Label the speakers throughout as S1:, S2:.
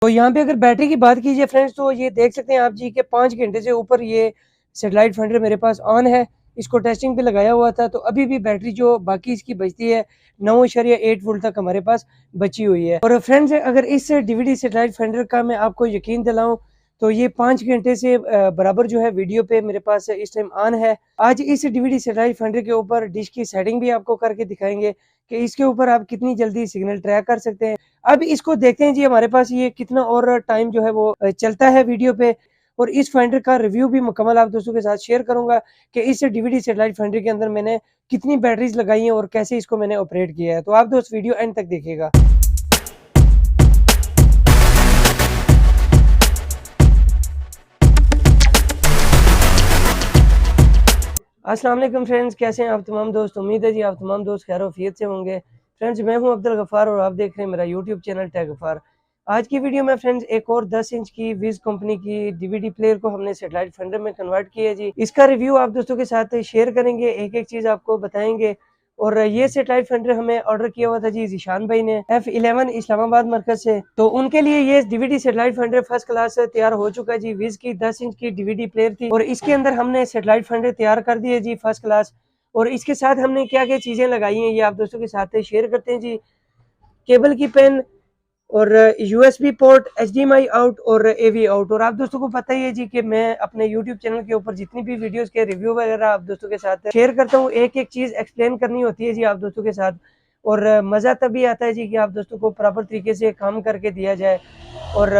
S1: तो यहाँ पे अगर बैटरी की बात कीजिए फ्रेंड्स, तो ये देख सकते हैं आप जी के 5 घंटे से ऊपर ये सेटेलाइट फाइंडर मेरे पास ऑन है। इसको टेस्टिंग पे लगाया हुआ था, तो अभी भी बैटरी जो बाकी इसकी बचती है 9.8 वोल्ट तक हमारे पास बची हुई है। और फ्रेंड्स अगर इस डीवीडी सेटेलाइट फाइंडर का मैं आपको यकीन दिलाऊं, तो ये 5 घंटे से बराबर जो है वीडियो पे मेरे पास इस टाइम ऑन है। आज इस डीवीडी सेटेलाइट फाइंडर के ऊपर डिश की सेटिंग भी आपको करके दिखाएंगे कि इसके ऊपर आप कितनी जल्दी सिग्नल ट्रैक कर सकते हैं। अब इसको देखते हैं जी हमारे पास ये कितना और टाइम जो है वो चलता है वीडियो पे। और इस फाइंडर का रिव्यू भी मुकम्मल आप दोस्तों के साथ शेयर करूंगा कि इस डीवीडी सेटेलाइट फाइंडर के अंदर मैंने कितनी बैटरीज लगाई हैं और कैसे इसको मैंने ऑपरेट किया है। तो आप दोस्त वीडियो एंड तक देखिएगा। अस्सलाम वालेकुम फ्रेंड्स, कैसे हैं आप तमाम दोस्त। उम्मीद है जी आप तमाम दोस्त खैर वफियत से होंगे। फ्रेंड्स मैं हूं अब्दुल गफ़ार और आप देख रहे हैं मेरा यूट्यूब चैनल टेक गफ़ार। आज की वीडियो में फ्रेंड्स एक और 10 इंच की विज कंपनी की डीवीडी प्लेयर को हमने सेटेलाइट फाइंडर में कन्वर्ट किया है जी। इसका रिव्यू आप दोस्तों के साथ शेयर करेंगे, एक एक चीज़ आपको बताएंगे। और ये सेटेलाइट फाइंडर हमें ऑर्डर किया हुआ था जी जिशान भाई ने F11 इस्लामाबाद मरकज से। तो उनके लिए ये DVD satellite finder first class तैयार हो चुका है जी। विज की 10 इंच की डीवीडी प्लेयर थी और इसके अंदर हमने सेटेलाइट फाइंडर तैयार कर दिए जी फर्स्ट क्लास। और इसके साथ हमने क्या क्या चीजें लगाई हैं ये आप दोस्तों के साथ शेयर करते हैं जी। केबल की पेन और USB पोर्ट, HDMI आउट और AV आउट। और आप दोस्तों को पता ही है जी कि मैं अपने YouTube चैनल के ऊपर जितनी भी वीडियोस के रिव्यू वगैरह आप दोस्तों के साथ शेयर करता हूँ, एक एक चीज़ एक्सप्लेन करनी होती है जी आप दोस्तों के साथ। और मज़ा तभी आता है जी कि आप दोस्तों को प्रॉपर तरीके से काम करके दिया जाए और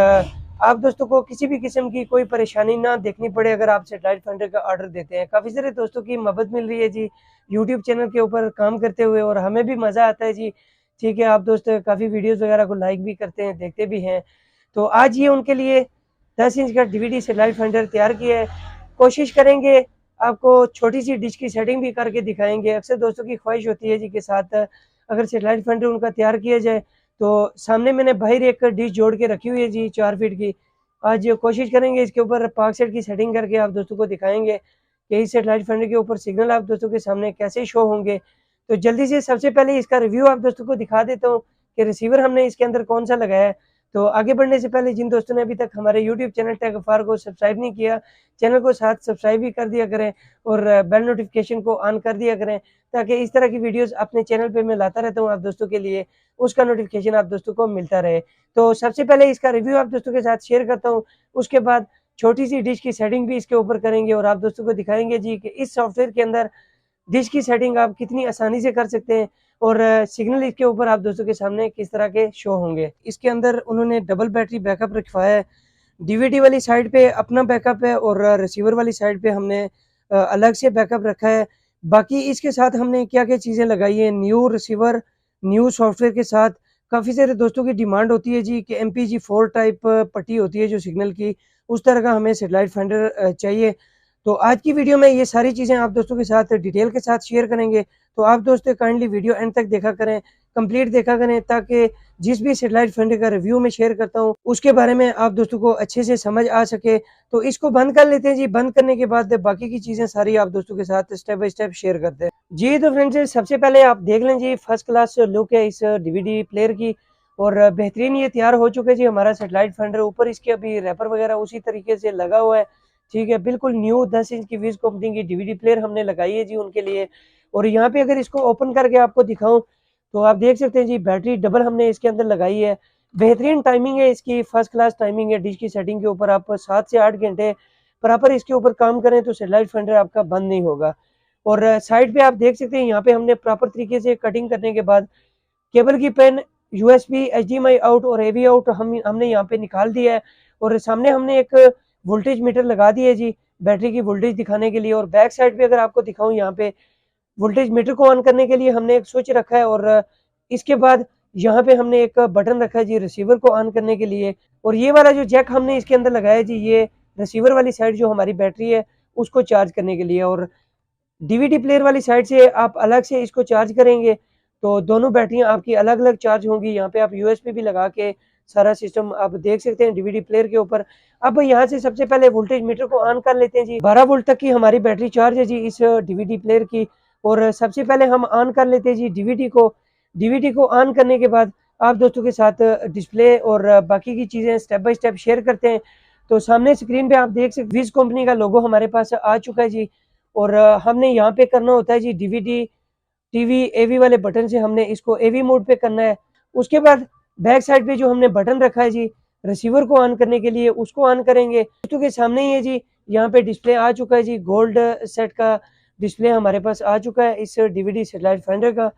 S1: आप दोस्तों को किसी भी किस्म की कोई परेशानी ना देखनी पड़े अगर आप सेटेलाइट फाइंडर का ऑर्डर देते हैं। काफ़ी सारे दोस्तों की मदद मिल रही है जी यूट्यूब चैनल के ऊपर काम करते हुए और हमें भी मज़ा आता है जी। ठीक है, आप दोस्त काफ़ी वीडियोस वगैरह को लाइक भी करते हैं, देखते भी हैं। तो आज ये उनके लिए 10 इंच का डीवीडी सेटेलाइट फाइंडर तैयार किया है। कोशिश करेंगे आपको छोटी सी डिश की सेटिंग भी करके दिखाएंगे। अक्सर दोस्तों की ख्वाहिश होती है जी के साथ अगर सेटेलाइट फाइंडर उनका तैयार किया जाए, तो सामने मैंने बाहर एक डिश जोड़ के रखी हुई है जी 4 फीट की। आज कोशिश करेंगे इसके ऊपर पाक सेट की सेटिंग करके आप दोस्तों को दिखाएंगे कि इस सेटेलाइट फाइंडर के ऊपर सिग्नल आप दोस्तों के सामने कैसे शो होंगे। तो जल्दी से सबसे पहले इसका रिव्यू आप दोस्तों को दिखा देता हूँ कि रिसीवर हमने इसके अंदर कौन सा लगाया है। तो आगे बढ़ने से पहले जिन दोस्तों ने अभी तक हमारे यूट्यूब चैनल टेक गफ़ार को सब्सक्राइब नहीं किया, चैनल को साथ सब्सक्राइब भी कर दिया करें और बेल नोटिफिकेशन को ऑन कर दिया करें, ताकि इस तरह की वीडियोस अपने चैनल पे मैं लाता रहता हूँ आप दोस्तों के लिए, उसका नोटिफिकेशन आप दोस्तों को मिलता रहे। तो सबसे पहले इसका रिव्यू आप दोस्तों के साथ शेयर करता हूँ, उसके बाद छोटी सी डिश की सेटिंग भी इसके ऊपर करेंगे और आप दोस्तों को दिखाएंगे जी कि इस सॉफ्टवेयर के अंदर डिश की सेटिंग आप कितनी आसानी से कर सकते हैं और सिग्नल इसके ऊपर आप दोस्तों के सामने किस तरह के शो होंगे। इसके अंदर उन्होंने डबल बैटरी बैकअप रखवाया है। डीवीडी वाली साइड पे अपना बैकअप है और रिसीवर वाली साइड पे हमने अलग से बैकअप रखा है। बाकी इसके साथ हमने क्या क्या चीज़ें लगाई हैं, न्यू रिसीवर न्यू सॉफ्टवेयर के साथ। काफ़ी सारे दोस्तों की डिमांड होती है जी कि MPG4 टाइप पट्टी होती है जो सिग्नल की, उस तरह का हमें सेटेलाइट फाइंडर चाहिए। तो आज की वीडियो में ये सारी चीज़ें आप दोस्तों के साथ डिटेल के साथ शेयर करेंगे। तो आप दोस्तों काइंडली वीडियो एंड तक देखा करें, कंप्लीट देखा करें, ताकि जिस भी सेटेलाइट फाइंडर का रिव्यू मैं शेयर करता हूँ उसके बारे में आप दोस्तों को अच्छे से समझ आ सके। तो इसको बंद कर लेते हैं जी। बंद करने के बाद बाकी की चीज़ें सारी आप दोस्तों के साथ स्टेप बाय स्टेप शेयर करते हैं जी। तो फ्रेंड्स सबसे पहले आप देख लें जी फर्स्ट क्लास लुक है इस डीवीडी प्लेयर की और बेहतरीन ये तैयार हो चुका है जी हमारा सेटेलाइट फाइंडर। ऊपर इसके अभी रैपर वगैरह उसी तरीके से लगा हुआ है। ठीक है, बिल्कुल न्यू 10 इंच की विज कंपनी की डीवीडी प्लेयर हमने लगाई है जी उनके लिए। और यहाँ पे अगर इसको ओपन करके आपको दिखाऊं तो आप देख सकते हैं जी बैटरी डबल हमने इसके अंदर लगाई है। बेहतरीन टाइमिंग है इसकी, फर्स्ट क्लास टाइमिंग है। डिश की सेटिंग के ऊपर आप 7 से 8 घंटे प्रॉपर इसके ऊपर काम करें तो सेटेलाइट फाइंडर आपका बंद नहीं होगा। और साइड पे आप देख सकते हैं यहाँ पे हमने प्रॉपर तरीके से कटिंग करने के बाद केबल की पेन, USB, HDMI आउट और AV आउट हमने यहाँ पे निकाल दिया है। और सामने हमने एक वोल्टेज मीटर लगा दिया है जी बैटरी की वोल्टेज दिखाने के लिए। और बैक साइड पे अगर आपको दिखाऊं यहाँ पे वोल्टेज मीटर को ऑन करने के लिए हमने एक स्विच रखा है और इसके बाद यहाँ पे हमने एक बटन रखा है जी रिसीवर को ऑन करने के लिए। और ये वाला जो जैक हमने इसके अंदर लगाया जी ये रिसीवर वाली साइड जो हमारी बैटरी है उसको चार्ज करने के लिए। और डीवीडी प्लेयर वाली साइड से आप अलग से इसको चार्ज करेंगे तो दोनों बैटरियां आपकी अलग अलग चार्ज होंगी। यहाँ पे आप USB भी लगा के सारा सिस्टम आप देख सकते हैं डीवीडी प्लेयर के ऊपर। अब यहाँ से सबसे पहले वोल्टेज मीटर को ऑन कर लेते हैं जी। 12 वोल्ट तक की हमारी बैटरी चार्ज है जी इस डीवीडी प्लेयर की। और सबसे पहले हम ऑन कर लेते हैं जी डीवीडी को। डीवीडी को ऑन करने के बाद आप दोस्तों के साथ डिस्प्ले और बाकी की चीज़ें स्टेप बाय स्टेप शेयर करते हैं। तो सामने स्क्रीन पे आप देख सकते विज कंपनी का लोगो हमारे पास आ चुका है जी। और हमने यहाँ पे करना होता है जी डीवीडी टीवी एवी वाले बटन से हमने इसको एवी मोड पे करना है। उसके बाद बैक साइड पे जो हमने बटन रखा है जी रिसीवर को ऑन करने के लिए, उसको ऑन करेंगे। दोस्तों के सामने ही है जी, यहाँ पे डिस्प्ले आ चुका है जी, गोल्ड सेट का डिस्प्ले हमारे पास आ चुका है इस डीवीडी सेटेलाइट फाइंडर का।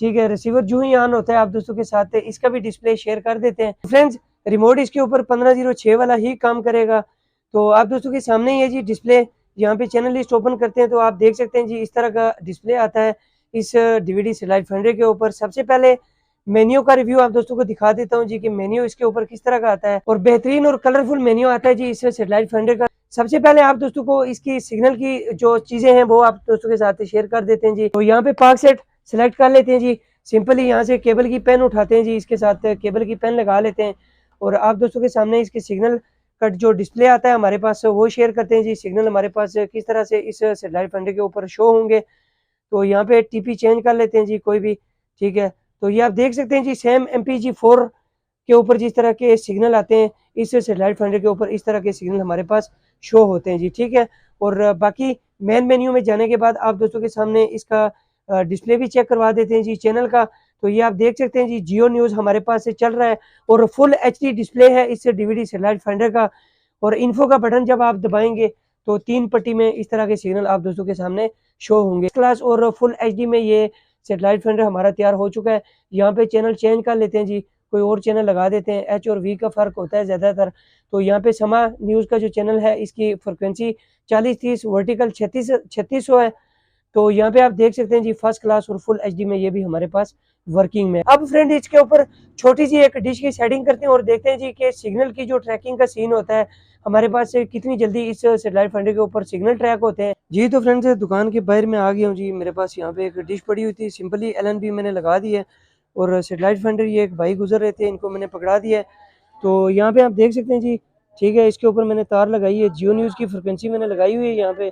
S1: ठीक है, रिसीवर जो ही ऑन होता है आप दोस्तों के साथ इसका भी डिस्प्ले शेयर कर देते हैं। फ्रेंड्स, रिमोट इसके ऊपर 1506 वाला ही काम करेगा। तो आप दोस्तों के सामने ही है जी डिस्प्ले। यहाँ पे चैनल लिस्ट ओपन करते हैं तो आप देख सकते हैं जी इस तरह का डिस्प्ले आता है इस डीवीडी सेटेलाइट फाइंडर के ऊपर। सबसे पहले मेन्यू का रिव्यू आप दोस्तों को दिखा देता हूँ जी कि मेन्यू इसके ऊपर किस तरह का आता है, और बेहतरीन और कलरफुल मेन्यू आता है जी इस सेटेलाइट फाइंडर का। सबसे पहले आप दोस्तों को इसकी सिग्नल की जो चीजें हैं वो आप दोस्तों के साथ शेयर कर देते हैं जी। तो यहाँ पे पार्क सेट सेलेक्ट कर लेते हैं जी। सिंपली यहाँ से केबल की पेन उठाते हैं जी, इसके साथ केबल की पेन लगा लेते हैं और आप दोस्तों के सामने इसके सिग्नल का जो डिस्प्ले आता है हमारे पास वो शेयर करते हैं जी। सिग्नल हमारे पास किस तरह से इस सेटेलाइट फाइंडर के ऊपर शो होंगे। तो यहाँ पे टीपी चेंज कर लेते हैं जी कोई भी। ठीक है, तो ये आप देख सकते हैं जी सेम MPG4 के ऊपर जिस तरह के सिग्नल आते हैं इस सेटेलाइट फाइंडर के ऊपर इस तरह के सिग्नल हमारे पास शो होते हैं जी। ठीक है, और बाकी मेन मेन्यू में जाने के बाद आप दोस्तों के सामने इसका डिस्प्ले भी चेक करवा देते हैं जी चैनल का। तो ये आप देख सकते हैं जी जियो न्यूज़ हमारे पास से चल रहा है और फुल HD डिस्प्ले है इस डीवीडी सेटेलाइट फाइंडर का। और इन्फो का बटन जब आप दबाएंगे तो 3 पट्टी में इस तरह के सिग्नल आप दोस्तों के सामने शो होंगे। क्लास और फुल HD में ये सेटेलाइट फाइंडर हमारा तैयार हो चुका है। यहाँ पे चैनल चेंज कर लेते हैं जी, कोई और चैनल लगा देते हैं। H और V का फ़र्क होता है ज़्यादातर। तो यहाँ पे समा न्यूज़ का जो चैनल है इसकी फ्रिक्वेंसी 40-30 वर्टिकल 3600 है। तो यहाँ पे आप देख सकते हैं जी फर्स्ट क्लास और फुल HD में ये भी हमारे पास वर्किंग में। अब फ्रेंड इसके ऊपर छोटी सी एक डिश की सेटिंग करते हैं और देखते हैं जी कि सिग्नल की जो ट्रैकिंग का सीन होता है हमारे पास से कितनी जल्दी इस सेटेलाइट फाइंडर के ऊपर सिग्नल ट्रैक होते हैं जी। तो फ्रेंड्स, दुकान के बाहर में आ गया हूँ जी। मेरे पास यहाँ पे एक डिश पड़ी हुई थी, सिंपली LNB मैंने लगा दी है और सेटेलाइट फाइंडर ये एक भाई गुजर रहे थे, इनको मैंने पकड़ा दिया है। तो यहाँ पे आप देख सकते हैं जी, ठीक है, इसके ऊपर मैंने तार लगाई है। जियो न्यूज़ की फ्रिक्वेंसी मैंने लगाई हुई है यहाँ पे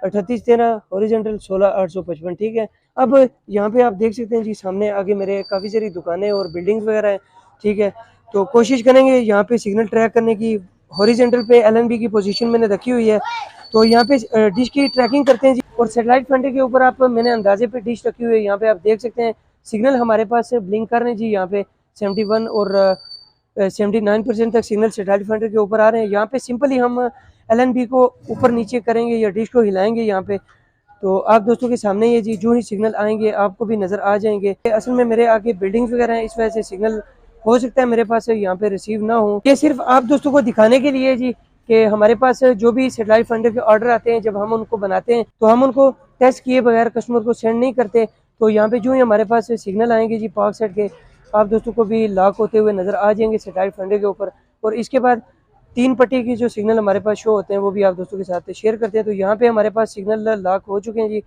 S1: 3813 हॉरिजॉन्टल 16855। ठीक है, अब यहाँ पे आप देख सकते हैं जी सामने आगे मेरे काफ़ी सारी दुकानें और बिल्डिंग्स वगैरह हैं। ठीक है, तो कोशिश करेंगे यहाँ पे सिग्नल ट्रैक करने की। हॉरिजॉन्टल पे LNB की पोजीशन मैंने रखी हुई है। तो यहाँ पे डिश की ट्रैकिंग करते हैं जी। और सेटेलाइट फाइंडर के ऊपर आप मैंने अंदाजे पे डिश रखी हुई है। यहाँ पे आप देख सकते हैं सिग्नल हमारे पास ब्लिंक कर रहे हैं जी। यहाँ पे 71 और 79% तक सिग्नल सेटेलाइट फाइंडर के ऊपर आ रहे हैं। यहाँ पे सिंपली हम LNB को ऊपर नीचे करेंगे या डिश को हिलाएंगे यहाँ पे, तो आप दोस्तों के सामने ये जी जो ही सिग्नल आएंगे आपको भी नज़र आ जाएंगे। असल में मेरे आगे बिल्डिंग्स वगैरह हैं, इस वजह से सिग्नल हो सकता है मेरे पास यहाँ पे रिसीव ना हो। ये सिर्फ आप दोस्तों को दिखाने के लिए जी कि हमारे पास जो भी सेटेलाइट फाइंडर के ऑर्डर आते हैं जब हम उनको बनाते हैं तो हम उनको टेस्ट किए बगैर कस्टमर को सेंड नहीं करते। तो यहाँ पे जो ही हमारे पास सिग्नल आएंगे जी पार्क सेट के, आप दोस्तों को भी लॉक होते हुए नज़र आ जाएंगे सेटेलाइट फाइंडर के ऊपर। और इसके बाद 3 पट्टी की जो सिग्नल हमारे पास शो होते हैं वो भी आप दोस्तों के साथ शेयर करते हैं। तो यहाँ पे हमारे पास सिग्नल लॉक हो चुके हैं जी।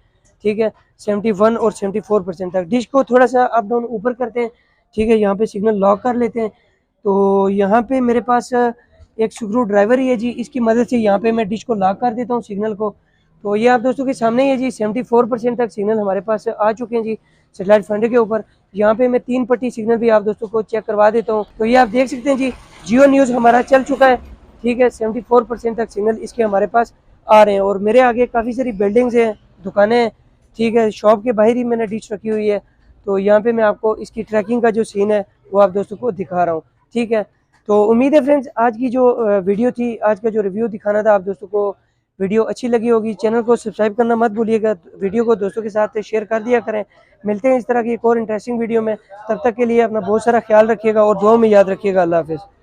S1: ठीक है, 71 और 74% तक। डिश को थोड़ा सा अप डाउन ऊपर करते हैं। ठीक है, यहाँ पे सिग्नल लॉक कर लेते हैं। तो यहाँ पे मेरे पास एक स्क्रू ड्राइवर ही है जी, इसकी मदद से यहाँ पे मैं डिश को लॉक कर देता हूँ सिग्नल को। तो ये आप दोस्तों के सामने ही है जी, 74% तक सिग्नल हमारे पास आ चुके हैं जी सेटेलाइट फाइंडर के ऊपर। यहाँ पे मैं 3 पट्टी सिग्नल भी आप दोस्तों को चेक करवा देता हूँ। तो ये आप देख सकते हैं जी जियो न्यूज़ हमारा चल चुका है। ठीक है, 74% तक सिग्नल इसके हमारे पास आ रहे हैं। और मेरे आगे काफ़ी सारी बिल्डिंग्स हैं, दुकानें हैं। ठीक है, शॉप के बाहर ही मैंने डिश रखी हुई है। तो यहाँ पे मैं आपको इसकी ट्रैकिंग का जो सीन है वो आप दोस्तों को दिखा रहा हूँ। ठीक है, तो उम्मीद है फ्रेंड्स आज की जो वीडियो थी, आज का जो रिव्यू दिखाना था आप दोस्तों को, वीडियो अच्छी लगी होगी। चैनल को सब्सक्राइब करना मत भूलिएगा, वीडियो को दोस्तों के साथ शेयर कर दिया करें। मिलते हैं इस तरह की एक और इंटरेस्टिंग वीडियो में, तब तक के लिए अपना बहुत सारा ख्याल रखिएगा और दुआ में याद रखिएगा। अल्लाह हाफिज़।